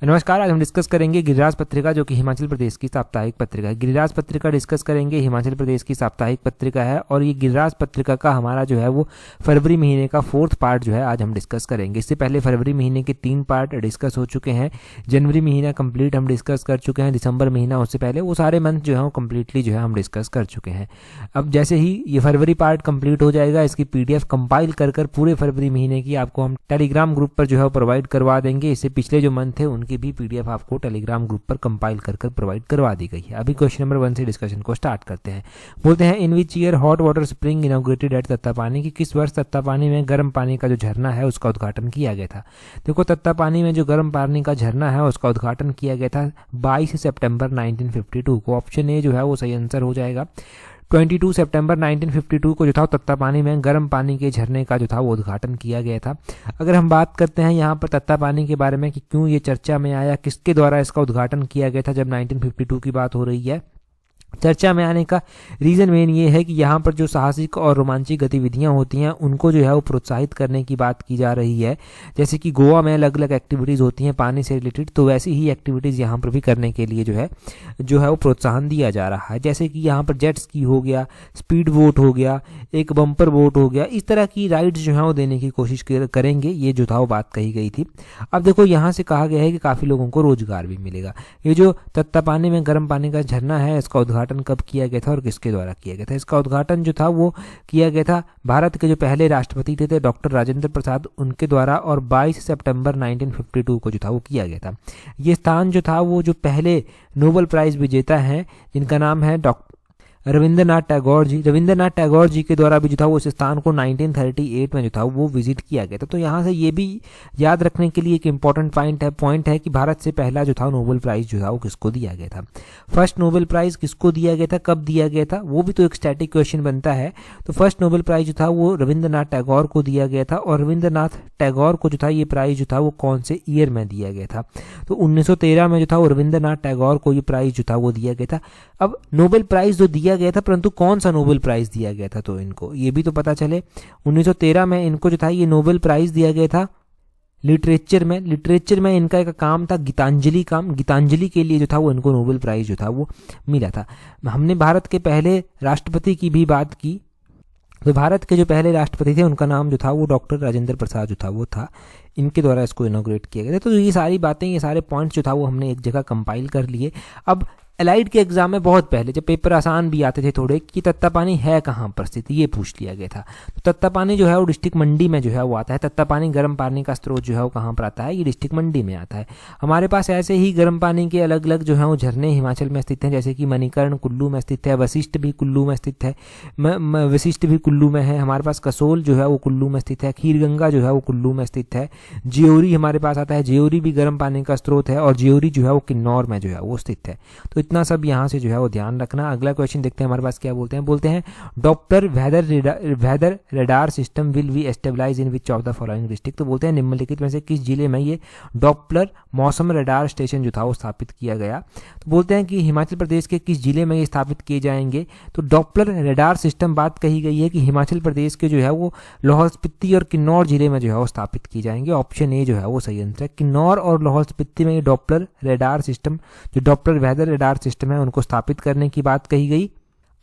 नमस्कार। आज हम डिस्कस करेंगे गिरिराज पत्रिका, जो कि हिमाचल प्रदेश की साप्ताहिक पत्रिका है। गिरिराज पत्रिका डिस्कस करेंगे, हिमाचल प्रदेश की साप्ताहिक पत्रिका है और ये गिरिराज पत्रिका का हमारा जो है वो फरवरी महीने का 4th पार्ट जो है आज हम डिस्कस करेंगे। इससे पहले फरवरी महीने के 3 पार्ट डिस्कस हो चुके हैं। जनवरी महीना कंप्लीट हम डिस्कस कर चुके हैं। दिसंबर महीना उससे पहले वो सारे मंथ जो है वो कम्प्लीटली जो है हम डिस्कस कर चुके हैं। अब जैसे ही ये फरवरी पार्ट कंप्लीट हो जाएगा, इसकी PDF कंपाइल कर पूरे फरवरी महीने की आपको हम टेलीग्राम ग्रुप पर जो है प्रोवाइड करवा देंगे। इससे पिछले जो मंथ थे उनकी भी PDF आपको टेलीग्राम ग्रुप पर कंपाइल कर प्रोवाइड करवा दी गई है। अभी क्वेश्चन नंबर 1 से डिस्कशन को स्टार्ट करते हैं। बोलते हैं in which year hot water spring inaugurated at Tattapani, की किस वर्ष तत्तापानी में गर्म पानी का जो झरना है उसका उद्घाटन किया गया था। देखो, तत्तापानी में जो गर्म पानी का झरना है उसका उद्घाटन किया गया था 22 सितंबर 1952 को। ऑप्शन ए जो है वो सही आंसर हो जाएगा। 22 सितंबर 1952 को जो था तत्तापानी में गर्म पानी के झरने का जो था वो उद्घाटन किया गया था। अगर हम बात करते हैं यहाँ पर तत्तापानी के बारे में कि क्यों ये चर्चा में आया, किसके द्वारा इसका उद्घाटन किया गया था, जब 1952 की बात हो रही है, चर्चा में आने का रीज़न मेन ये है कि यहाँ पर जो साहसिक और रोमांचिक गतिविधियाँ होती हैं उनको जो है वो प्रोत्साहित करने की बात की जा रही है। जैसे कि गोवा में अलग अलग एक्टिविटीज़ होती हैं पानी से रिलेटेड, तो वैसी ही एक्टिविटीज़ यहाँ पर भी करने के लिए जो है वो प्रोत्साहन दिया जा रहा है। जैसे कि यहाँ पर जेट स्की हो गया, स्पीड बोट हो गया, एक बम्पर बोट हो गया, इस तरह की राइड्स जो है वो देने की कोशिश करेंगे, ये जो था वो बात कही गई थी। अब देखो, यहाँ से कहा गया है कि काफ़ी लोगों को रोजगार भी मिलेगा। ये जो तत्तापानी में गर्म पानी का झरना है इसका उद्घाटन कब किया गया था और किसके द्वारा किया गया था। इसका उद्घाटन जो था वो किया गया था भारत के जो पहले राष्ट्रपति थे डॉक्टर राजेंद्र प्रसाद, उनके द्वारा, और 22 सितंबर 1952 को जो था वो किया गया था। ये स्थान जो था वो जो पहले नोबेल प्राइज विजेता हैं जिनका नाम है रविंद्रनाथ टैगोर जी के द्वारा भी जो था वो इस स्थान को 1938 में जो था वो विजिट किया गया था। तो यहाँ से ये भी याद रखने के लिए एक इंपॉर्टेंट पॉइंट है कि भारत से पहला जो था नोबेल प्राइज जो था वो किसको दिया गया था। फर्स्ट नोबेल प्राइज किसको दिया गया था, कब दिया गया था, वो भी तो एक स्टैटिक क्वेश्चन बनता है। तो फर्स्ट नोबेल प्राइज जो था वो रविंद्रनाथ टैगोर को दिया गया था, और रविंद्रनाथ टैगोर को जो था ये प्राइज जो था वो कौन से ईयर में दिया गया था। तो 1913 में जो था वो रविंद्रनाथ टैगोर को ये प्राइज जो था वो दिया गया था। अब नोबेल प्राइज जो दिया गया था, परंतु कौन सा नोबेल प्राइज दिया गया था, तो इनको ये भी तो पता चले। 1913 में इनको जो था ये नोबेल प्राइज दिया गया था लिटरेचर में इनका एक काम था गीतांजलि के लिए जो था वो इनको नोबेल प्राइज जो था वो मिला था। हमने भारत के पहले राष्ट्रपति की भी बात की, तो भारत के जो पहले राष्ट्रपति थे उनका नाम जो था वो डॉक्टर राजेंद्र प्रसाद जो था वो था। इनके द्वारा इसको इनॉग्रेट किया गया था। तो ये सारी बातें, ये सारे पॉइंट्स जो था वो हमने एक जगह कंपाइल कर लिए। अब एलाइड के एग्जाम में बहुत पहले जब पेपर आसान भी आते थे थोड़े, कि तत्तापानी है कहाँ पर स्थित, ये पूछ लिया गया था। तो तत्तापानी जो है वो डिस्ट्रिक्ट मंडी में जो है वो आता है। तत्तापानी गर्म पानी का स्रोत जो है वो कहाँ पर आता है, ये डिस्ट्रिक्ट मंडी में आता है। हमारे पास ऐसे ही गर्म पानी के अलग अलग जो है वो झरने हिमाचल में स्थित हैं, जैसे कि मणिकर्ण कुल्लू में स्थित है, वशिष्ठ भी कुल्लू में स्थित है, वशिष्ठ भी कुल्लू में है। हमारे पास कसोल जो है वो कुल्लू में स्थित है, खीरगंगा जो है वो कुल्लू में स्थित है, ज्योरी हमारे पास आता है, ज्योरी भी गर्म पानी का स्रोत है, और ज्योरी जो है वो किन्नौर में जो है वो स्थित है। तो इतना सब यहाँ से जो है वो ध्यान रखना। अगला क्वेश्चन देखते हैं हमारे पास क्या बोलते हैं Doppler weather radar system will be established in which of the following district. तो बोलते हैं निम्नलिखित में से किस जिले में ये डॉपलर मौसम रडार स्टेशन जो था वो स्थापित किया गया। तो बोलते हैं कि हिमाचल प्रदेश के किस जिले में ये स्थापित किए जाएंगे। तो डॉपलर रडार सिस्टम बात कही गई है कि हिमाचल प्रदेश के जो है वो लाहौल स्पीति और किन्नौर जिले में जो है वो स्थापित किए जाएंगे। ऑप्शन ए जो है वो सही आंसर है। किन्नौर और लाहौल स्पीति में ये डॉपलर रडार सिस्टम, जो डॉपलर वेदर रडार सिस्टम है, उनको स्थापित करने की बात कही गई।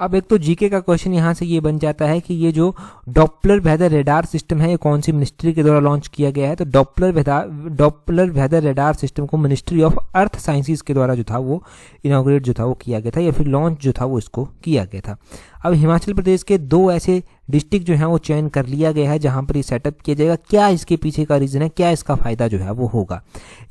अब एक तो जीके का क्वेश्चन यहाँ से ये बन जाता है कि ये जो डॉपलर वेदर रडार सिस्टम है ये कौन सी मिनिस्ट्री के द्वारा लॉन्च किया गया है। तो डॉपलर वेदर रडार सिस्टम को मिनिस्ट्री ऑफ अर्थ साइंसेज के द्वारा जो था वो इनॉग्रेट जो था वो किया गया था, या फिर लॉन्च जो था वो इसको किया गया था। अब हिमाचल प्रदेश के 2 ऐसे डिस्ट्रिक्ट जो है वो चयन कर लिया गया है जहां पर ये सेटअप किया जाएगा। क्या इसके पीछे का रीज़न है, क्या इसका फ़ायदा जो है वो होगा।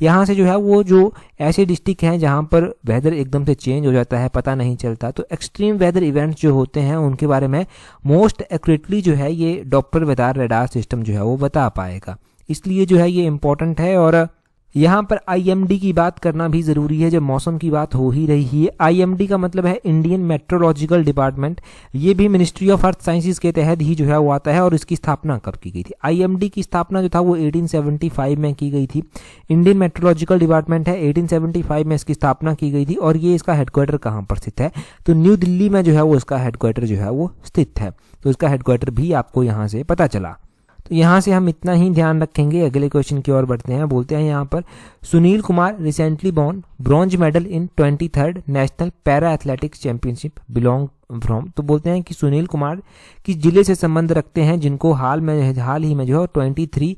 यहाँ से जो है वो जो ऐसे डिस्ट्रिक्ट हैं जहां पर वेदर एकदम से चेंज हो जाता है, पता नहीं चलता, तो एक्सट्रीम वेदर इवेंट्स जो होते हैं उनके बारे में मोस्ट एक्यूरेटली जो है ये डॉपलर वेदर रडार सिस्टम जो है वो बता पाएगा। इसलिए जो है ये इंपॉर्टेंट है। और यहाँ पर IMD की बात करना भी ज़रूरी है जब मौसम की बात हो ही रही है। IMD का मतलब है इंडियन मेट्रोलॉजिकल डिपार्टमेंट। ये भी मिनिस्ट्री ऑफ अर्थ साइंसेज के तहत ही जो है वो आता है। और इसकी स्थापना कब की गई थी। IMD की स्थापना जो था वो 1875 में की गई थी। इंडियन मेट्रोलॉजिकल डिपार्टमेंट है, 1875 में इसकी स्थापना की गई थी। और ये इसका हेडक्वार्टर कहाँ पर स्थित है, तो न्यू दिल्ली में जो है वो इसका हेडक्वार्टर जो है वो स्थित है। तो इसका हेडक्वार्टर भी आपको यहाँ से पता चला। तो यहाँ से हम इतना ही ध्यान रखेंगे। अगले क्वेश्चन की ओर बढ़ते हैं। बोलते हैं यहाँ पर Sunil Kumar recently von bronze medal in 23rd national para athletics championship belong from. तो बोलते हैं कि सुनील कुमार किस जिले से संबंध रखते हैं जिनको हाल ही में जो है 23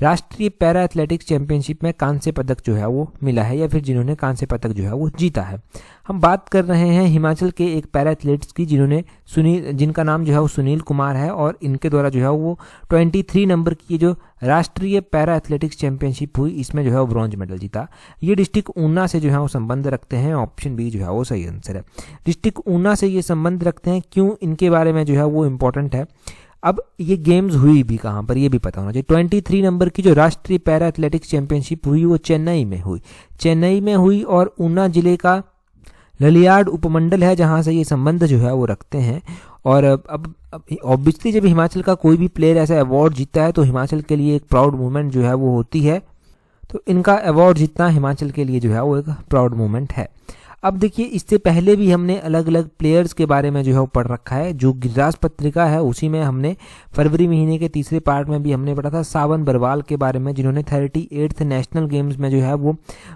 राष्ट्रीय पैरा एथलेटिक्स चैंपियनशिप में कांस्य पदक जो है वो मिला है, या फिर जिन्होंने कांस्य पदक जो है वो जीता है। हम बात कर रहे हैं हिमाचल के एक पैरा एथलीट्स की जिनका नाम जो है वो सुनील कुमार है, और इनके द्वारा जो है वो 23 नंबर की जो राष्ट्रीय पैरा एथलेटिक्स चैंपियनशिप हुई, इसमें जो है वो ब्रॉन्ज मेडल जीता। ये डिस्ट्रिक्ट ऊना से जो है वो संबंध रखते हैं। ऑप्शन बी जो है वो सही आंसर है। डिस्ट्रिक्ट ऊना से ये संबंध रखते हैं, क्यों, इनके बारे में जो है वो इंपॉर्टेंट है। अब ये गेम्स हुई भी कहाँ पर, ये भी पता होना चाहिए। 23 नंबर की जो राष्ट्रीय पैरा एथलेटिक्स चैंपियनशिप हुई वो चेन्नई में हुई, और ऊना जिले का ललियाड उपमंडल है जहाँ से ये संबंध जो है वो रखते हैं। और अब ऑब्वियसली जब हिमाचल का कोई भी प्लेयर ऐसा अवार्ड जीतता है तो हिमाचल के लिए एक प्राउड मोमेंट जो है वो होती है। तो इनका अवार्ड जीतना हिमाचल के लिए जो है वो एक प्राउड मोमेंट है। अब देखिए, इससे पहले भी हमने अलग अलग प्लेयर्स के बारे में जो है वो पढ़ रखा है। जो गिरिराज पत्रिका है उसी में हमने फरवरी महीने के तीसरे पार्ट में भी हमने पढ़ा था सावन बरवाल के बारे में, जिन्होंने 38th नेशनल गेम्स में जो है वो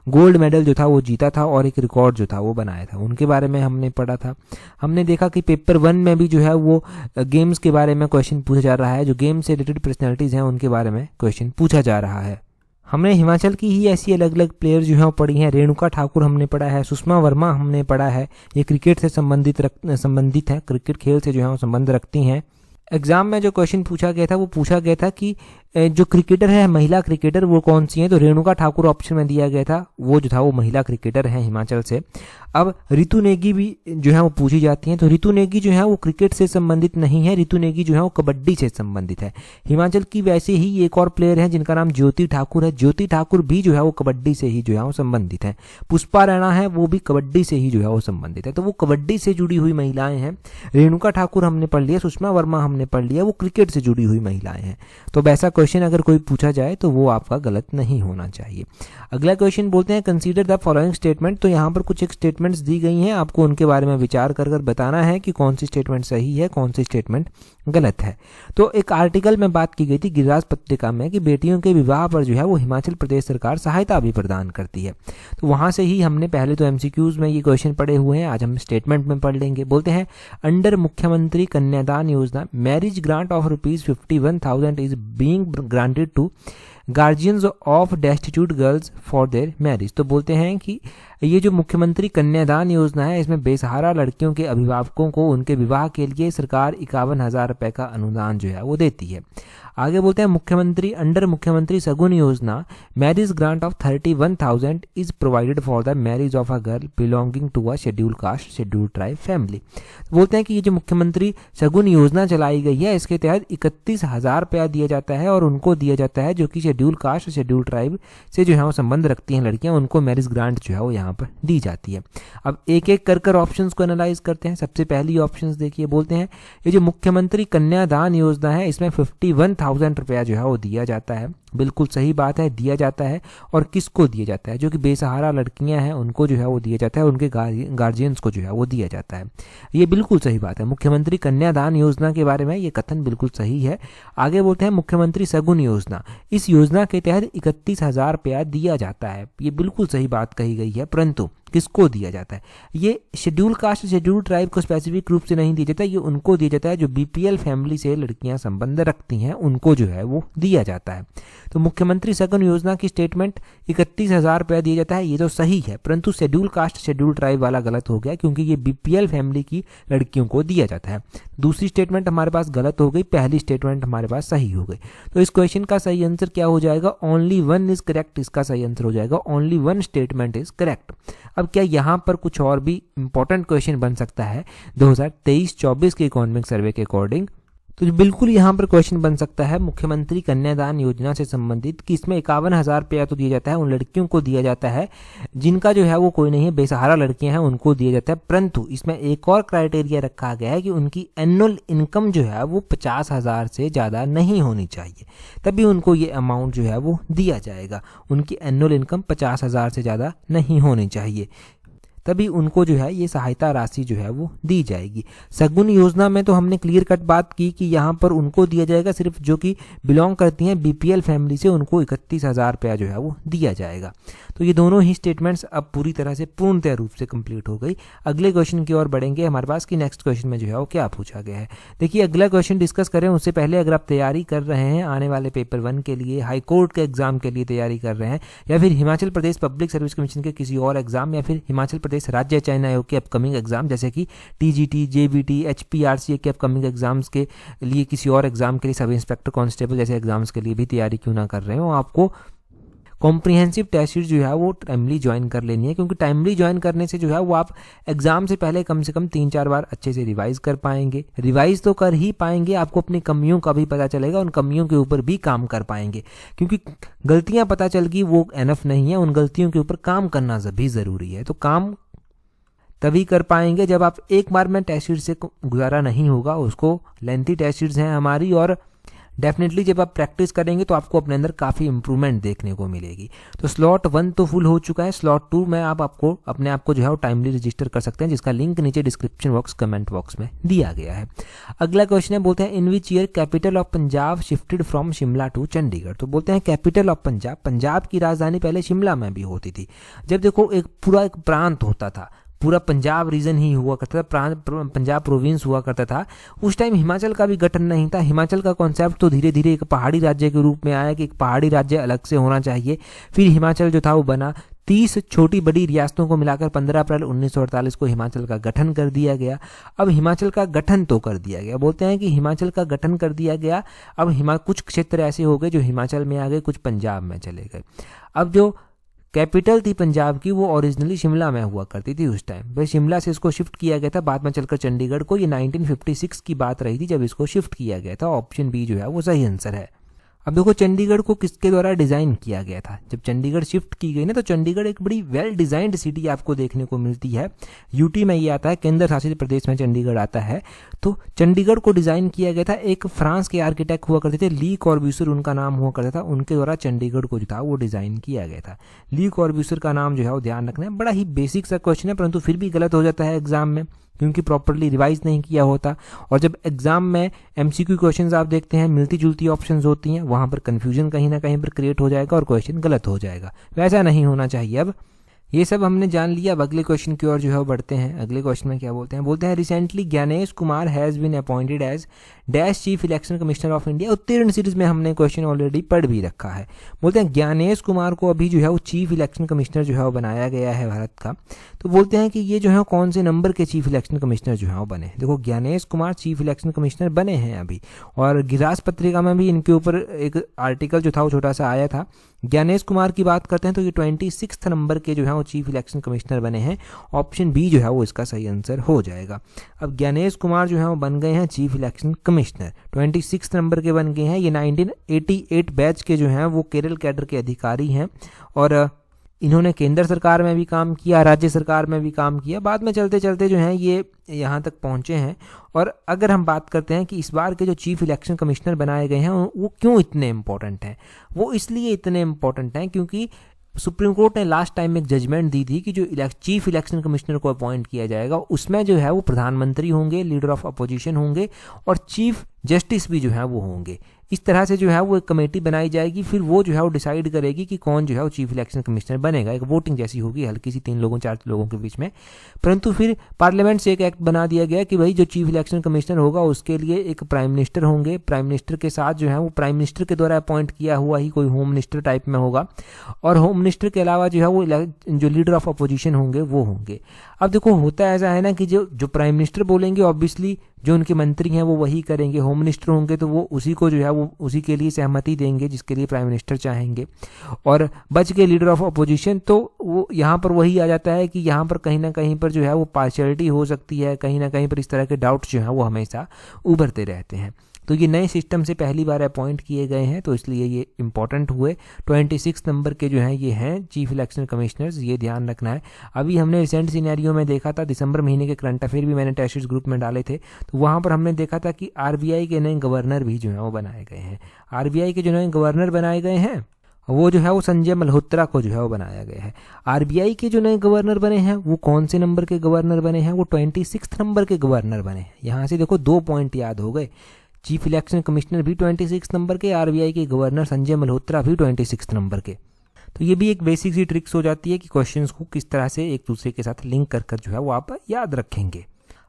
गोल्ड मेडल जो था वो जीता था और एक रिकॉर्ड जो था वो बनाया था। उनके बारे में हमने पढ़ा था। हमने देखा कि पेपर 1 में भी जो है वो गेम्स के बारे में क्वेश्चन पूछा जा रहा है। जो गेम्स से रिलेटेड पर्सनैलिटीज़ हैं उनके बारे में क्वेश्चन पूछा जा रहा है। हमने हिमाचल की ही ऐसी अलग अलग प्लेयर जो है वो पढ़ी हैं। रेणुका ठाकुर हमने पढ़ा है, सुषमा वर्मा हमने पढ़ा है। ये क्रिकेट से संबंधित है, क्रिकेट खेल से जो है वो संबंध रखती हैं। एग्जाम में जो क्वेश्चन पूछा गया था कि जो क्रिकेटर है महिला क्रिकेटर वो कौन सी है, तो रेणुका ठाकुर ऑप्शन में दिया गया था, वो जो था वो महिला क्रिकेटर है हिमाचल से। अब रितु नेगी भी जो है वो पूछी जाती हैं, तो रितु नेगी जो है वो क्रिकेट से संबंधित नहीं है, रितु नेगी जो है वो कबड्डी से संबंधित है। हिमाचल की वैसे ही एक और प्लेयर है जिनका नाम ज्योति ठाकुर है, ज्योति ठाकुर भी जो है वो कबड्डी से ही जो है वो संबंधित है। पुष्पा रैना है, वो भी कबड्डी से ही जो है वो संबंधित है। तो वो कबड्डी से जुड़ी हुई महिलाएं हैं। रेणुका ठाकुर हमने पढ़ लिया, सुषमा वर्मा हमने पढ़ लिया, वो क्रिकेट से जुड़ी हुई महिलाएं हैं। तो वैसा क्वेश्चन अगर कोई पूछा जाए तो वो आपका गलत नहीं होना चाहिए। अगला क्वेश्चन बोलते हैं कंसीडर द फॉलोइंग स्टेटमेंट। तो यहाँ पर कुछ एक स्टेटमेंट्स दी गई हैं, आपको उनके बारे में विचार कर बताना है कि कौन सी स्टेटमेंट सही है, कौन सी स्टेटमेंट गलत है। तो एक आर्टिकल में बात की गई थी गिरिराज पत्रिका में कि बेटियों के विवाह पर जो है वो हिमाचल प्रदेश सरकार सहायता भी प्रदान करती है। तो वहाँ से ही हमने पहले तो MCQs में ये क्वेश्चन पढ़े हुए हैं, आज हम स्टेटमेंट में पढ़ लेंगे। बोलते हैं under Mukhyamantri Kanyadan Yojana marriage grant of ₹51,000 is being granted to guardians of destitute girls for their marriage. तो बोलते हैं कि ये जो मुख्यमंत्री कन्यादान योजना है इसमें बेसहारा लड़कियों के अभिभावकों को उनके विवाह के लिए सरकार 51,000 रुपए का अनुदान जो है वो देती है। आगे बोलते हैं under Mukhyamantri Shagun Yojana marriage grant of 31,000 is provided for the marriage of a girl belonging to a scheduled caste scheduled tribe family. बोलते हैं कि ये जो मुख्यमंत्री सगुन योजना चलाई गई है इसके तहत 31,000 रुपया दिया जाता है, और उनको दिया जाता है जो कि शेड्यूल कास्ट शेड्यूल ट्राइब से जो है वो संबंध रखती हैं लड़कियां, उनको मैरिज ग्रांट जो है वो यहाँ पर दी जाती है। अब एक एक कर ऑप्शंस को एनालाइज करते हैं। सबसे पहली ऑप्शंस देखिए, बोलते हैं ये जो मुख्यमंत्री कन्यादान योजना है इसमें 51,000 रुपया जो है वो दिया जाता है। बिल्कुल सही बात है, दिया जाता है। और किसको दिया जाता है? जो कि बेसहारा लड़कियां हैं उनको जो है वो दिया जाता है, उनके गार्जियंस को जो है वो दिया जाता है। ये बिल्कुल सही बात है। मुख्यमंत्री कन्यादान योजना के बारे में ये कथन बिल्कुल सही है। आगे बोलते हैं मुख्यमंत्री सगुन योजना, इस योजना के तहत 31,000 रुपया दिया जाता है। ये बिल्कुल सही बात कही गई है, परंतु किसको दिया जाता है? ये शेड्यूल कास्ट शेड्यूल ट्राइब को स्पेसिफिक रूप से नहीं दिया जाता, ये उनको दिया जाता है जो BPL फैमिली से लड़कियां संबंध रखती हैं, उनको जो है वो दिया जाता है। तो मुख्यमंत्री सगुन योजना की स्टेटमेंट 31,000 रुपया दिया जाता है, ये तो सही है, परंतु शेड्यूल कास्ट शेड्यूल ट्राइब वाला गलत हो गया क्योंकि ये BPL फैमिली की लड़कियों को दिया जाता है। दूसरी स्टेटमेंट हमारे पास गलत हो गई, पहली स्टेटमेंट हमारे पास सही हो गई। तो इस क्वेश्चन का सही आंसर क्या हो जाएगा? Only one is correct. इसका सही आंसर हो जाएगा only one statement is correct. अब क्या यहाँ पर कुछ और भी इंपॉर्टेंट क्वेश्चन बन सकता है 2023-24 के इकोनॉमिक सर्वे के अकॉर्डिंग? तो बिल्कुल यहाँ पर क्वेश्चन बन सकता है मुख्यमंत्री कन्यादान योजना से संबंधित कि इसमें 51,000 रुपया तो दिया जाता है, उन लड़कियों को दिया जाता है जिनका जो है वो कोई नहीं है, बेसहारा लड़कियां हैं, उनको दिया जाता है। परंतु इसमें एक और क्राइटेरिया रखा गया है कि उनकी एनुअल इनकम जो है वो 50,000 से ज़्यादा नहीं होनी चाहिए, तभी उनको ये अमाउंट जो है वो दिया जाएगा। उनकी एनुअल इनकम 50,000 से ज़्यादा नहीं होनी चाहिए। तभी उनको जो है ये सहायता राशि जो है वो दी जाएगी। सगुन योजना में तो हमने क्लियर कट बात की कि यहाँ पर उनको दिया जाएगा, सिर्फ जो कि बिलोंग करती हैं बीपीएल फैमिली से उनको 31,000 रुपया जो है वो दिया जाएगा। तो ये दोनों ही स्टेटमेंट्स अब पूरी तरह से पूर्णतः रूप से कंप्लीट हो गई। अगले क्वेश्चन की ओर बढ़ेंगे हमारे पास कि नेक्स्ट क्वेश्चन में जो है वो क्या पूछा गया है। देखिए अगला क्वेश्चन डिस्कस करें उससे पहले अगर आप तैयारी कर रहे हैं आने वाले पेपर 1 के लिए, हाई कोर्ट के एग्जाम के लिए तैयारी कर रहे हैं, या फिर Himachal Pradesh public service commission के किसी और एग्जाम, या फिर हिमाचल प्रदेश राज्य चयन आयोग के अपकमिंग एग्जाम जैसे कि टीजीटी, जेबीटी, एचपीआरसीए के अपकमिंग एग्जाम्स के लिए, किसी और एग्जाम के लिए, सब इंस्पेक्टर कांस्टेबल जैसे एग्जाम्स के लिए भी तैयारी क्यों ना कर रहे हो, आपको कॉम्प्रिहेंसिव टेस्ट सीरीज जो है वो टाइमली ज्वाइन कर लेनी है, क्योंकि टाइमली ज्वाइन करने से जो है वो आप एग्जाम से पहले कम से कम 3-4 बार अच्छे से रिवाइज कर पाएंगे। रिवाइज तो कर ही पाएंगे, आपको अपनी कमियों का भी पता चलेगा, उन कमियों के ऊपर भी काम कर पाएंगे, क्योंकि गलतियां पता चल गई वो एनफ नहीं है, उन गलतियों के ऊपर काम करना भी ज़रूरी है। तो काम तभी कर पाएंगे जब आप एक बार में टेस्ट सीरीज से गुजारा नहीं होगा, उसको लेंथी टेस्ट सीरीज हैं हमारी, और डेफिनेटली जब आप प्रैक्टिस करेंगे तो आपको अपने अंदर काफ़ी इंप्रूवमेंट देखने को मिलेगी। तो स्लॉट 1 तो फुल हो चुका है, स्लॉट 2 में आप आपको अपने आप को जो है वो टाइमली रजिस्टर कर सकते हैं, जिसका लिंक नीचे डिस्क्रिप्शन बॉक्स कमेंट बॉक्स में दिया गया है। अगला क्वेश्चन है, बोलते हैं in which year capital of Punjab shifted from Shimla to Chandigarh. तो बोलते हैं कैपिटल ऑफ पंजाब, पंजाब की राजधानी पहले शिमला में भी होती थी। जब देखो एक पूरा एक प्रांत होता था, पूरा पंजाब रीजन ही हुआ करता था, पंजाब प्रोविंस हुआ करता था, उस टाइम हिमाचल का भी गठन नहीं था। हिमाचल का कॉन्सेप्ट तो धीरे धीरे एक पहाड़ी राज्य के रूप में आया कि एक पहाड़ी राज्य अलग से होना चाहिए। फिर हिमाचल जो था वो बना, 30 छोटी बड़ी रियासतों को मिलाकर 15 अप्रैल 1948 को हिमाचल का गठन कर दिया गया। अब हिमाचल का गठन तो कर दिया गया, बोलते हैं कि हिमाचल का गठन कर दिया गया। अब कुछ क्षेत्र ऐसे हो गए जो हिमाचल में आ गए, कुछ पंजाब में चले गए। अब जो कैपिटल थी पंजाब की वो ओरिजिनली शिमला में हुआ करती थी उस टाइम, भाई शिमला से इसको शिफ्ट किया गया था, बाद में चलकर चंडीगढ़ को। ये 1956 की बात रही थी जब इसको शिफ्ट किया गया था। ऑप्शन बी जो है वो सही आंसर है। अब देखो चंडीगढ़ को किसके द्वारा डिज़ाइन किया गया था। जब चंडीगढ़ शिफ्ट की गई ना, तो चंडीगढ़ एक बड़ी वेल डिज़ाइंड सिटी आपको देखने को मिलती है। यूटी में ये आता है, केंद्र शासित प्रदेश में चंडीगढ़ आता है। तो चंडीगढ़ को डिज़ाइन किया गया था, एक फ्रांस के आर्किटेक्ट हुआ करते थे, ली कॉर्ब्यूसियर उनका नाम हुआ करता था, उनके द्वारा चंडीगढ़ को जो था वो डिज़ाइन किया गया था। ली कॉर्ब्यूसियर का नाम जो है वो ध्यान रखना है। बड़ा ही बेसिक सा क्वेश्चन है, परंतु फिर भी गलत हो जाता है एग्जाम में, क्योंकि प्रॉपर्ली रिवाइज नहीं किया होता। और जब एग्जाम में एमसीक्यू क्वेश्चंस आप देखते हैं, मिलती जुलती ऑप्शंस होती हैं, वहां पर कंफ्यूजन कहीं ना कहीं पर क्रिएट हो जाएगा और क्वेश्चन गलत हो जाएगा। वैसा नहीं होना चाहिए। अब ये सब हमने जान लिया। अब अगले क्वेश्चन की ओर जो है वो बढ़ते हैं। अगले क्वेश्चन में क्या बोलते हैं, बोलते हैं recently Gyanesh Kumar has been appointed as dash chief election commissioner of India. उत्तीर्ण सीरीज में हमने क्वेश्चन ऑलरेडी पढ़ भी रखा है। बोलते हैं ज्ञानेश कुमार को अभी जो है वो चीफ इलेक्शन कमिश्नर जो है वो बनाया गया है भारत का। तो बोलते हैं कि ये जो है कौन से नंबर के चीफ इलेक्शन कमिश्नर जो है वो बने। देखो Gyanesh Kumar chief election commissioner बने हैं अभी, और गिरास पत्रिका में भी इनके ऊपर एक आर्टिकल जो था वो छोटा सा आया था। ज्ञानेश कुमार की बात करते हैं तो ये 26 नंबर के जो है वो चीफ इलेक्शन कमिश्नर बने हैं। ऑप्शन बी जो है वो इसका सही आंसर हो जाएगा। अब ज्ञानेश कुमार जो है वो बन गए हैं चीफ इलेक्शन कमिश्नर, 26 नंबर के बन गए हैं। ये 1988 बैच के जो हैं वो केरल कैडर के अधिकारी हैं, और इन्होंने केंद्र सरकार में भी काम किया, राज्य सरकार में भी काम किया। बाद में चलते चलते जो हैं ये यहाँ तक पहुँचे हैं। और अगर हम बात करते हैं कि इस बार के जो चीफ इलेक्शन कमिश्नर बनाए गए हैं वो क्यों इतने इंपॉर्टेंट हैं, वो इसलिए इतने इंपॉर्टेंट हैं क्योंकि सुप्रीम कोर्ट ने लास्ट टाइम एक जजमेंट दी थी कि जो चीफ इलेक्शन कमिश्नर को अपॉइंट किया जाएगा उसमें जो है वो प्रधानमंत्री होंगे, लीडर ऑफ अपोजिशन होंगे, और चीफ जस्टिस भी जो है वो होंगे। इस तरह से जो है वो एक कमेटी बनाई जाएगी, फिर वो जो है वो डिसाइड करेगी कि कौन जो है वो चीफ इलेक्शन कमिश्नर बनेगा। एक वोटिंग जैसी होगी हल्की सी, 3 लोगों 4 लोगों के बीच में। परंतु फिर पार्लियामेंट से एक एक्ट बना दिया गया कि भाई जो चीफ इलेक्शन कमिश्नर होगा उसके लिए एक प्राइम मिनिस्टर होंगे, प्राइम मिनिस्टर के साथ जो है वो प्राइम मिनिस्टर के द्वारा अपॉइंट किया हुआ ही कोई होम मिनिस्टर टाइप में होगा, और होम मिनिस्टर के अलावा जो है वो जो लीडर ऑफ अपोजिशन होंगे वो होंगे। अब देखो होता ऐसा है ना कि जो प्राइम मिनिस्टर बोलेंगे ऑब्वियसली जो उनके मंत्री हैं वो वही करेंगे, होम मिनिस्टर होंगे तो वो उसी को जो है वो उसी के लिए सहमति देंगे जिसके लिए प्राइम मिनिस्टर चाहेंगे, और बच के लीडर ऑफ अपोजिशन तो वो यहाँ पर वही आ जाता है कि यहाँ पर कहीं ना कहीं पर जो है वो पार्शियलिटी हो सकती है, कहीं ना कहीं पर इस तरह के डाउट्स जो हैं वो हमेशा उभरते रहते हैं। तो ये नए सिस्टम से पहली बार अपॉइंट किए गए हैं, तो इसलिए ये इंपॉर्टेंट हुए। 26 नंबर के जो हैं ये हैं चीफ इलेक्शन कमिश्नर्स, ये ध्यान रखना है। अभी हमने रिसेंट सिनेरियो में देखा था, दिसंबर महीने के करंट अफेयर भी मैंने टेस्ट ग्रुप में डाले थे, तो वहाँ पर हमने देखा था कि आरबीआई के नए गवर्नर भी जो है वो बनाए गए हैं। आरबीआई के जो नए गवर्नर बनाए गए हैं वो जो है वो संजय मल्होत्रा को जो है वो बनाया गया है। आरबीआई के जो नए गवर्नर बने हैं वो कौन से नंबर के गवर्नर बने हैं? वो 26 नंबर के गवर्नर बने हैं। यहाँ से देखो 2 पॉइंट याद हो गए। चीफ इलेक्शन कमिश्नर भी 26 नंबर के, आरबीआई के गवर्नर संजय मल्होत्रा भी 26 नंबर के। तो ये भी एक बेसिक सी ट्रिक्स हो जाती है कि क्वेश्चंस को किस तरह से एक दूसरे के साथ लिंक कर जो है वो आप याद रखेंगे।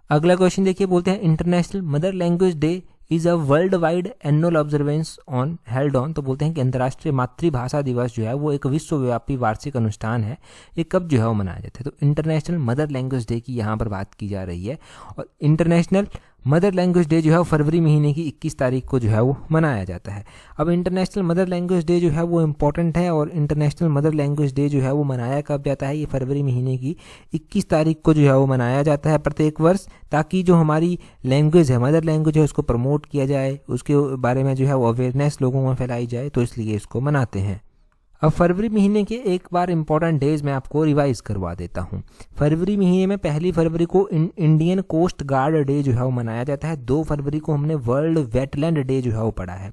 अगला क्वेश्चन देखिए, बोलते हैं international mother language day is a world wide annual observance on held on. तो बोलते हैं कि अंतर्राष्ट्रीय मातृभाषा दिवस जो है वो एक विश्वव्यापी वार्षिक अनुष्ठान है। ये कब जो है वो मनाया जाता है? तो इंटरनेशनल मदर लैंग्वेज डे की यहाँ पर बात की जा रही है। और इंटरनेशनल मदर लैंग्वेज डे जो है वो फरवरी महीने की 21 तारीख को जो है वो मनाया जाता है। अब इंटरनेशनल मदर लैंग्वेज डे जो है वो इम्पॉर्टेंट है, और इंटरनेशनल मदर लैंग्वेज डे जो है वो मनाया कब जाता है? ये फरवरी महीने की 21 तारीख को जो है वो मनाया जाता है प्रत्येक वर्ष, ताकि जो हमारी लैंग्वेज है, मदर लैंग्वेज है, उसको प्रमोट किया जाए, उसके बारे में जो है वो अवेयरनेस लोगों में फैलाई जाए, तो इसलिए इसको मनाते हैं। अब फरवरी महीने के एक बार इंपॉर्टेंट डेज मैं आपको रिवाइज करवा देता हूँ। फरवरी महीने में 1 फरवरी को इंडियन कोस्ट गार्ड डे जो है वो मनाया जाता है। 2 फरवरी को हमने वर्ल्ड वेटलैंड डे जो है वो पढ़ा है।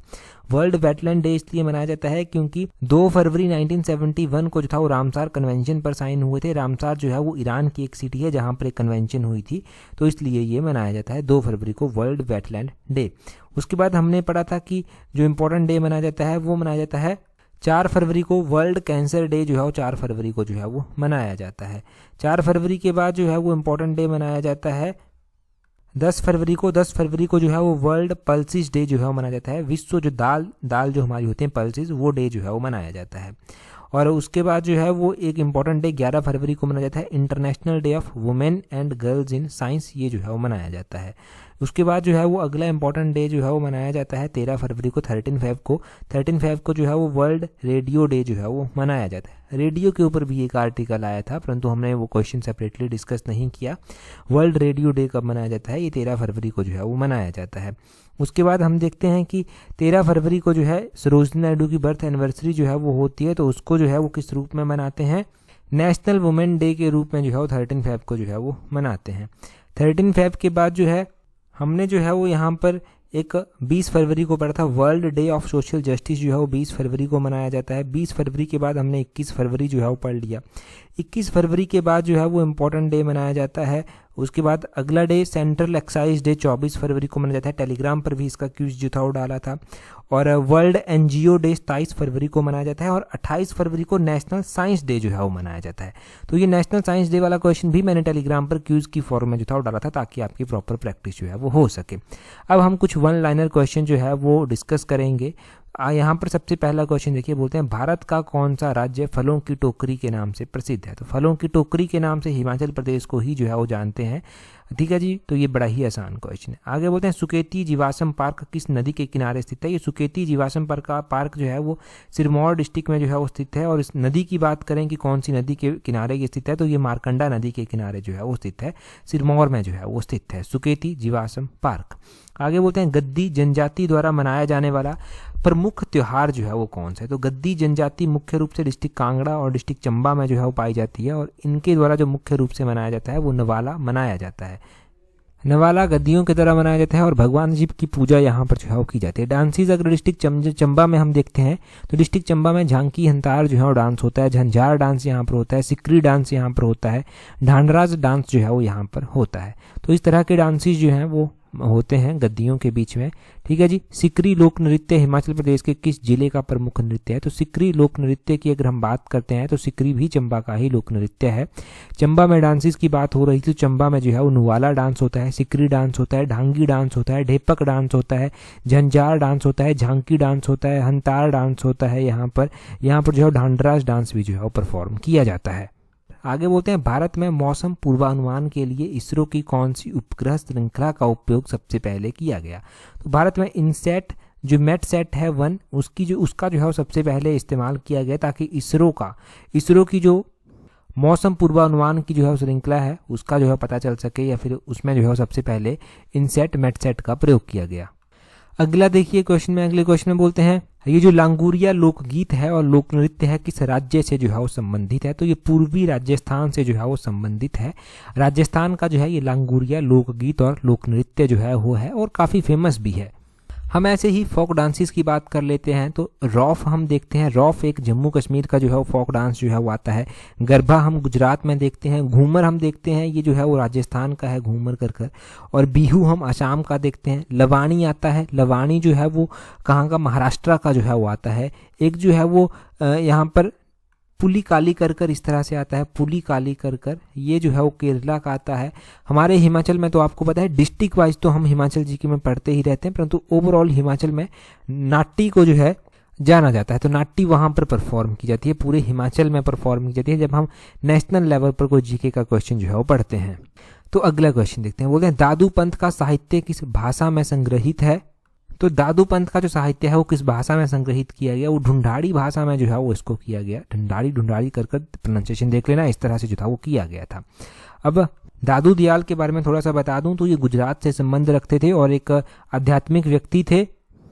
वर्ल्ड वेटलैंड डे इसलिए मनाया जाता है क्योंकि 2 फरवरी 1971 को जो था वो रामसार कन्वेंशन पर साइन हुए थे। रामसार जो है वो ईरान की एक सिटी है जहाँ पर एक कन्वेंशन हुई थी, तो इसलिए ये मनाया जाता है 2 फरवरी को वर्ल्ड वेटलैंड डे। उसके बाद हमने पढ़ा था कि जो इम्पोर्टेंट डे मनाया जाता है वो मनाया जाता है 4 फरवरी को वर्ल्ड कैंसर डे जो है वो 4 फरवरी को जो है वो मनाया जाता है। 4 फरवरी के बाद जो है वो इम्पोर्टेंट डे मनाया जाता है 10 फरवरी को। 10 फरवरी को जो है वो वर्ल्ड पल्सिस डे जो है वो मनाया जाता है। विश्व जो दाल जो हमारी होती है पल्सिस, वो डे जो है वो मनाया जाता है। और उसके बाद जो है वो एक इम्पॉर्टेंट डे 11 फरवरी को मनाया जाता है, international day of women and girls in science, ये जो है वो मनाया जाता है। उसके बाद जो है वो अगला इंपॉर्टेंट डे जो है वो मनाया जाता है 13 फरवरी को, 13 फेब को जो है वो वर्ल्ड रेडियो डे जो है वो मनाया जाता है। रेडियो के ऊपर भी एक आर्टिकल आया था, परंतु हमने वो क्वेश्चन सेपरेटली डिस्कस नहीं किया। वर्ल्ड रेडियो डे कब मनाया जाता है? ये 13 फरवरी को जो है वो मनाया जाता है। उसके बाद हम देखते हैं कि 13 फरवरी को जो है सरोजिनी नायडू की बर्थ एनिवर्सरी जो है वो होती है, तो उसको जो है वो किस रूप में मनाते हैं? नेशनल वुमेन डे के रूप में जो है वो 13 फेब को जो है वो मनाते हैं। 13 फेब के बाद जो है हमने जो है वो यहाँ पर एक 20 फरवरी को पढ़ा था, world day of social justice जो है वो 20 फरवरी को मनाया जाता है। 20 फरवरी के बाद हमने 21 फरवरी जो है वो पढ़ लिया। 21 फरवरी के बाद जो है वो इम्पोर्टेंट डे मनाया जाता है। उसके बाद अगला डे सेंट्रल एक्साइज डे 24 फरवरी को मनाया जाता है। टेलीग्राम पर भी इसका क्यूज जो था वो डाला था। और वर्ल्ड एनजीओ डे 27 फरवरी को मनाया जाता है। और 28 फरवरी को नेशनल साइंस डे जो है वो मनाया जाता है। तो ये नेशनल साइंस डे वाला क्वेश्चन भी मैंने टेलीग्राम पर क्यूज की फॉर्म में जो था वो डाला था, ताकि आपकी प्रॉपर प्रैक्टिस जो है वो हो सके। अब हम कुछ 1 लाइनर क्वेश्चन जो है वो डिस्कस करेंगे। यहाँ पर सबसे पहला क्वेश्चन देखिए, बोलते हैं भारत का कौन सा राज्य फलों की टोकरी के नाम से प्रसिद्ध है? तो फलों की टोकरी के नाम से हिमाचल प्रदेश को ही जो है वो जानते हैं। ठीक है जी, तो ये बड़ा ही आसान क्वेश्चन है। आगे बोलते हैं सुकेती जीवाश्म पार्क किस नदी के किनारे स्थित है? ये सुकेती जीवाश्म पार्क जो है वो सिरमौर डिस्ट्रिक्ट में जो है वो स्थित है। और इस नदी की बात करें कि कौन सी नदी के किनारे ये स्थित है, तो ये मारकंडा नदी के किनारे जो है वो स्थित है, सिरमौर में जो है वो स्थित है सुकेती जीवाश्म पार्क। आगे बोलते हैं गद्दी जनजाति द्वारा मनाया जाने वाला प्रमुख त्योहार जो है वो कौन सा है? तो गद्दी जनजाति मुख्य रूप से डिस्ट्रिक्ट कांगड़ा और डिस्ट्रिक्ट चंबा में जो है वो पाई जाती है। और इनके द्वारा जो मुख्य रूप से मनाया जाता है वो नवाला मनाया जाता है। नवाला गद्दियों की तरह मनाया जाता है और भगवान शिव की पूजा यहाँ पर जो है वो की जाती है। डांसीज अगर डिस्ट्रिक्ट चंबा में हम देखते हैं तो डिस्ट्रिक्ट चंबा में झांकी हंतार जो है वो डांस होता है, झंझार डांस यहाँ पर होता है, सिकरी डांस यहाँ पर होता है, ढांडराज डांस जो है वो यहाँ पर होता है। तो इस तरह के डांसेज जो हैं वो होते हैं गद्दियों के बीच में। ठीक है जी। सिकरी लोक नृत्य हिमाचल प्रदेश के किस जिले का प्रमुख नृत्य है? तो सिकरी लोक नृत्य की अगर हम बात करते हैं तो सिकरी भी चंबा का ही लोक नृत्य है। चंबा में डांसेस की बात हो रही थी, चंबा में जो है वो नुवाला डांस होता है, सिकरी डांस होता है, ढांगी डांस होता है, ढेपक डांस होता है, झंझार डांस होता है, झांकी डांस होता है, हंतार डांस होता है। यहाँ पर जो है ढांडराज डांस भी जो है वो परफॉर्म किया जाता है। आगे बोलते हैं भारत में मौसम पूर्वानुमान के लिए इसरो की कौन सी उपग्रह श्रृंखला का उपयोग सबसे पहले किया गया? तो भारत में इनसेट जो मेटसेट है 1 उसका जो है वो सबसे पहले इस्तेमाल किया गया, ताकि इसरो की जो मौसम पूर्वानुमान की जो है श्रृंखला है उसका जो है पता चल सके, या फिर उसमें जो है सबसे पहले इनसेट मेटसेट का प्रयोग किया गया। अगला देखिए अगले क्वेश्चन में बोलते हैं ये जो लांगुरिया लोकगीत है और लोक नृत्य है किस राज्य से जो है वो संबंधित है? तो ये पूर्वी राजस्थान से जो है वो संबंधित है। राजस्थान का जो है ये लांगुरिया लोकगीत और लोक नृत्य जो है वो है और काफ़ी फेमस भी है। हम ऐसे ही फोक डांसेस की बात कर लेते हैं तो रौफ हम देखते हैं, रौफ एक जम्मू कश्मीर का जो है वो फोक डांस जो है वो आता है। गरबा हम गुजरात में देखते हैं, घूमर हम देखते हैं ये जो है वो राजस्थान का है, घूमर कर। और बिहू हम असम का देखते हैं। लवानी आता है, लवानी जो है वो कहाँ का, महाराष्ट्र का जो है वो आता है। एक जो है वो यहाँ पर पुली काली कर इस तरह से आता है, पुली काली कर ये जो है वो केरला का आता है। हमारे हिमाचल में तो आपको पता है डिस्ट्रिक्ट वाइज तो हम हिमाचल जीके में पढ़ते ही रहते हैं, परंतु ओवरऑल हिमाचल में नाट्टी को जो है जाना जाता है। तो नाट्टी वहाँ पर परफॉर्म की जाती है, पूरे हिमाचल में परफॉर्म की जाती है जब हम नेशनल लेवल पर कोई जीके का क्वेश्चन जो है वो पढ़ते हैं। तो अगला क्वेश्चन देखते हैं, बोलते हैं दादू पंथ का साहित्य किस भाषा में संग्रहित है। तो दादू पंथ का जो साहित्य है वो किस भाषा में संग्रहित किया गया, वो ढूंढाड़ी भाषा में जो है वो इसको किया गया। ढूंढाड़ी कर प्रोनाउंसिएशन देख लेना, इस तरह से जो था वो किया गया था। अब दादू दयाल के बारे में थोड़ा सा बता दूं तो ये गुजरात से संबंध रखते थे और एक आध्यात्मिक व्यक्ति थे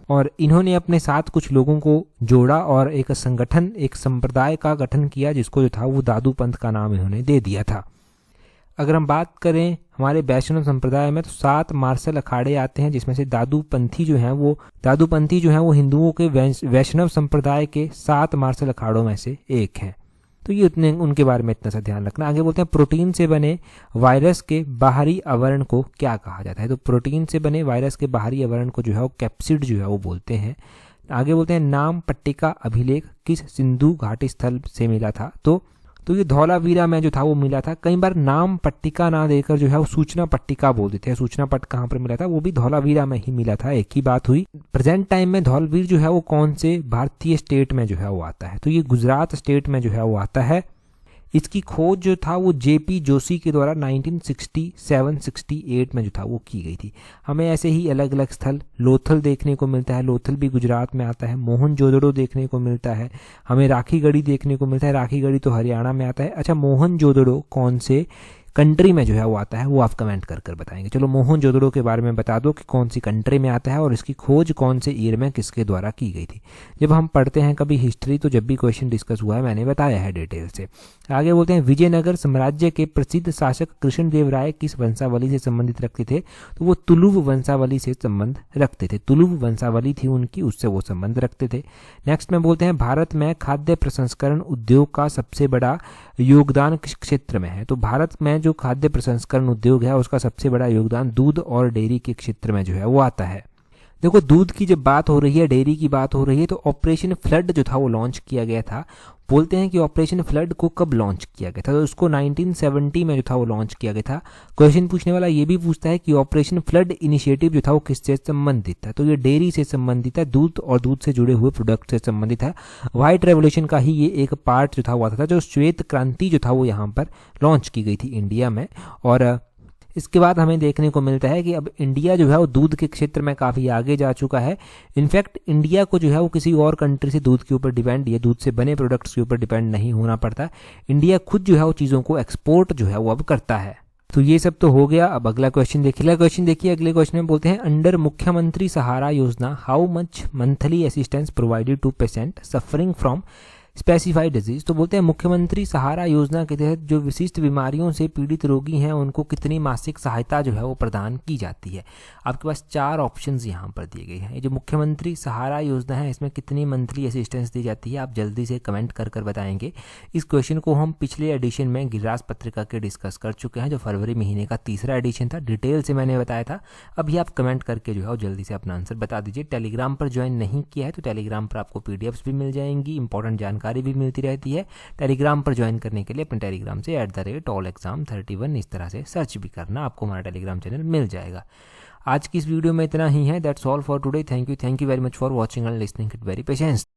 और इन्होंने अपने साथ कुछ लोगों को जोड़ा और एक संगठन, एक संप्रदाय का गठन किया जिसको जो था वो दादू पंथ का नाम इन्होंने दे दिया था। अगर हम बात करें हमारे वैष्णव संप्रदाय में तो 7 मार्शल अखाड़े आते हैं जिसमें से दादूपंथी जो हैं वो हिंदुओं के वैष्णव संप्रदाय के 7 मार्शल अखाड़ों में से एक हैं। तो ये उतने उनके बारे में इतना सा ध्यान रखना। आगे बोलते हैं प्रोटीन से बने वायरस के बाहरी आवरण को क्या कहा जाता है। तो प्रोटीन से बने वायरस के बाहरी आवरण को जो है वो कैप्सिड जो है वो बोलते हैं। आगे बोलते हैं नाम पट्टिका अभिलेख किस सिंधु घाटी स्थल से मिला था। तो ये धौलावीरा में जो था वो मिला था। कई बार नाम पट्टिका ना देकर जो है वो सूचना पट्टिका बोल देते हैं। सूचना पट कहाँ पर मिला था, वो भी धौलावीरा में ही मिला था, एक ही बात हुई। प्रेजेंट टाइम में धौलवीर जो है वो कौन से भारतीय स्टेट में जो है वो आता है। तो ये गुजरात स्टेट में जो है वो आता है। इसकी खोज जो था वो जेपी जोशी के द्वारा 1967-68 में जो था वो की गई थी। हमें ऐसे ही अलग अलग स्थल, लोथल देखने को मिलता है, लोथल भी गुजरात में आता है। मोहनजोदड़ो देखने को मिलता है, हमें राखीगढ़ी देखने को मिलता है, राखीगढ़ी तो हरियाणा में आता है। अच्छा, मोहनजोदड़ो कौन से कंट्री में जो है वो आता है वो आप कमेंट कर बताएंगे। चलो मोहनजोदड़ो के बारे में बता दो कि कौन सी कंट्री में आता है और इसकी खोज कौन से ईयर में किसके द्वारा की गई थी। जब हम पढ़ते हैं कभी हिस्ट्री तो जब भी क्वेश्चन डिस्कस हुआ है मैंने बताया है डिटेल से। आगे बोलते हैं विजयनगर साम्राज्य के प्रसिद्ध शासक कृष्णदेवराय किस वंशावली से संबंधित रखते थे। तो वो तुलुव वंशावली से संबंध रखते थे। तुलुव वंशावली थी उनकी, उससे वो संबंध रखते थे। नेक्स्ट में बोलते हैं भारत में खाद्य प्रसंस्करण उद्योग का सबसे बड़ा योगदान किस क्षेत्र में है। तो भारत में जो खाद्य प्रसंस्करण उद्योग है उसका सबसे बड़ा योगदान दूध और डेयरी के क्षेत्र में जो है वो आता है। देखो दूध की जब बात हो रही है, डेयरी की बात हो रही है, तो ऑपरेशन फ्लड जो था वो लॉन्च किया गया था। बोलते हैं कि ऑपरेशन फ्लड को कब लॉन्च किया गया था। तो उसको 1970 में जो था वो लॉन्च किया गया था। क्वेश्चन पूछने वाला ये भी पूछता है कि ऑपरेशन फ्लड इनिशिएटिव जो था वो किससे संबंधित था। तो ये डेयरी से संबंधित है, दूध और दूध से जुड़े हुए प्रोडक्ट से संबंधित है। व्हाइट रेवोल्यूशन का ही ये एक पार्ट जो था वो आता था, जो श्वेत क्रांति जो था वो यहाँ पर लॉन्च की गई थी इंडिया में। और इसके बाद हमें देखने को मिलता है कि अब इंडिया जो है वो दूध के क्षेत्र में काफ़ी आगे जा चुका है। इनफैक्ट इंडिया को जो है वो किसी और कंट्री से दूध के ऊपर डिपेंड या दूध से बने प्रोडक्ट्स के ऊपर डिपेंड नहीं होना पड़ता। इंडिया खुद जो है वो चीज़ों को एक्सपोर्ट जो है वो अब करता है। तो ये सब तो हो गया। अब अगला क्वेश्चन देखिए। अगले क्वेश्चन में बोलते हैं under Mukhyamantri Sahara Yojana how much monthly assistance provided to patient suffering from specified disease. तो बोलते हैं मुख्यमंत्री सहारा योजना के तहत जो विशिष्ट बीमारियों से पीड़ित रोगी हैं उनको कितनी मासिक सहायता जो है वो प्रदान की जाती है। आपके पास 4 ऑप्शंस यहाँ पर दिए गए हैं। ये जो मुख्यमंत्री सहारा योजना है इसमें कितनी मंथली असिस्टेंस दी जाती है, आप जल्दी से कमेंट कर बताएंगे। इस क्वेश्चन को हम पिछले एडिशन में गिरिराज पत्रिका के डिस्कस कर चुके हैं, जो फरवरी महीने का 3रा एडिशन था। डिटेल से मैंने बताया था। अभी आप कमेंट करके जो है वो जल्दी से अपना आंसर बता दीजिए। टेलीग्राम पर ज्वाइन नहीं किया है तो टेलीग्राम पर आपको पीडीएफ्स भी मिल जाएंगी, इंपॉर्टेंट जानकारी भी मिलती रहती है। टेलीग्राम पर ज्वाइन करने के लिए अपने टेलीग्राम से @allexam31 इस तरह से सर्च भी करना, आपको हमारा टेलीग्राम चैनल मिल जाएगा। आज की इस वीडियो में इतना ही है। That's all for today. Thank you very much for watching and listening it very patience.